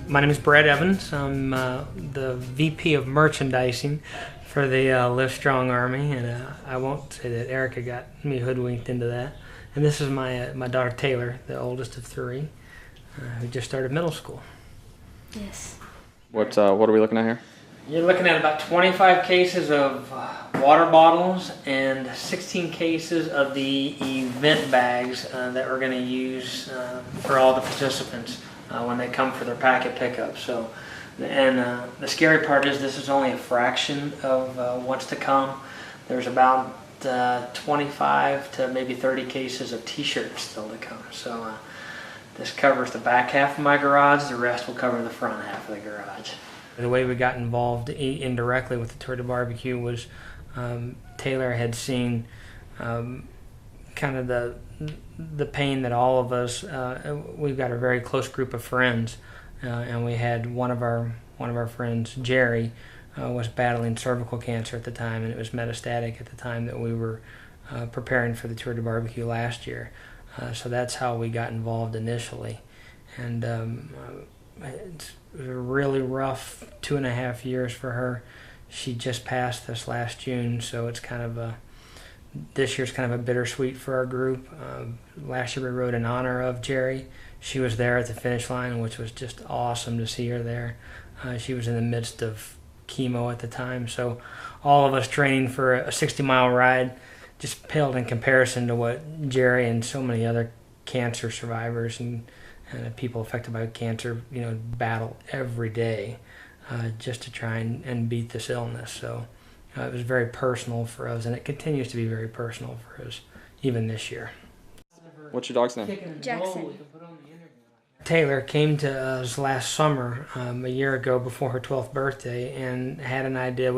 My name is Brad Evans. I'm the VP of Merchandising for the LiveStrong Army, and I won't say that Erica got me hoodwinked into that. And this is my daughter Taylor, the oldest of three, who just started middle school. Yes. What are we looking at here? You're looking at about 25 cases of water bottles and 16 cases of the event bags that we're going to use for all the participants when they come for their packet pickup. So, and the scary part is this is only a fraction of what's to come. There's about 25 to maybe 30 cases of t-shirts still to come. So this covers the back half of my garage. The rest will cover the front half of the garage. The way we got involved indirectly with the Tour de Barbecue was Taylor had seen kind of the pain that all of us, we've got a very close group of friends, and we had one of our friends, Jerry, was battling cervical cancer at the time, and it was metastatic at the time that we were preparing for the Tour de Barbecue last year. So that's how we got involved initially, and it was a really rough 2.5 years for her. She just passed this last June, so it's kind of this year's kind of a bittersweet for our group. Last year we rode in honor of Jerry. She was there at the finish line, which was just awesome to see her there. She was in the midst of chemo at the time, so all of us training for a 60-mile ride just paled in comparison to what Jerry and so many other cancer survivors and people affected by cancer, battle every day just to try and beat this illness. So it was very personal for us, and it continues to be very personal for us, even this year. What's your dog's name? Jackson. Taylor came to us last summer, a year ago before her 12th birthday, and had an idea.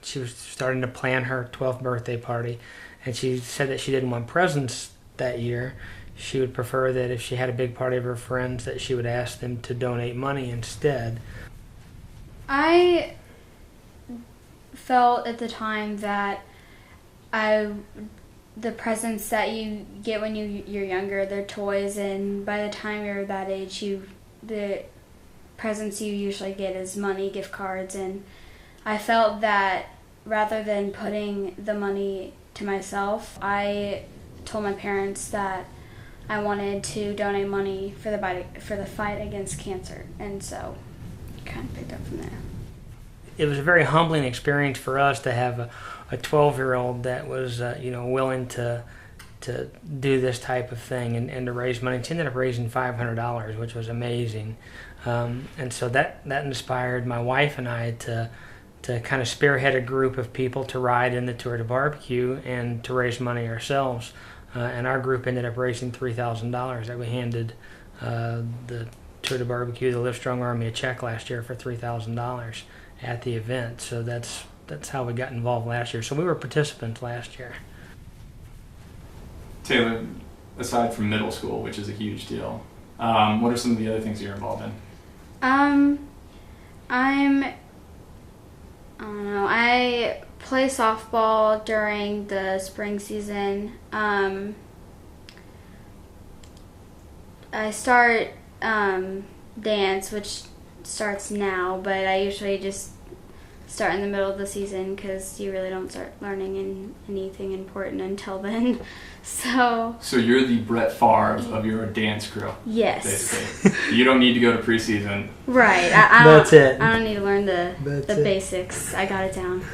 She was starting to plan her 12th birthday party, and she said that she didn't want presents that year. She would prefer that if she had a big party of her friends that she would ask them to donate money instead. I felt at the time that the presents that you get when you're younger, they're toys, and by the time you're that age, the presents you usually get is money, gift cards, and I felt that rather than putting the money to myself, I told my parents that I wanted to donate money for the fight against cancer, and so kind of picked up from there. It was a very humbling experience for us to have a 12-year-old that was willing to do this type of thing and to raise money. She ended up raising $500, which was amazing, and so that inspired my wife and I to kind of spearhead a group of people to ride in the Tour de Barbecue and to raise money ourselves. And our group ended up raising $3,000 that we handed the Tour de Barbecue, the LiveStrong Army, a check last year for $3,000 at the event. So that's how we got involved last year. So we were participants last year. Taylor, aside from middle school, which is a huge deal, what are some of the other things you're involved in? I play softball during the spring season. I start dance, which starts now, but I usually just start in the middle of the season because you really don't start learning anything important until then. So you're the Brett Favre of your dance crew. Yes. Basically. You don't need to go to preseason. Right. That's it. I don't need to learn the basics. I got it down.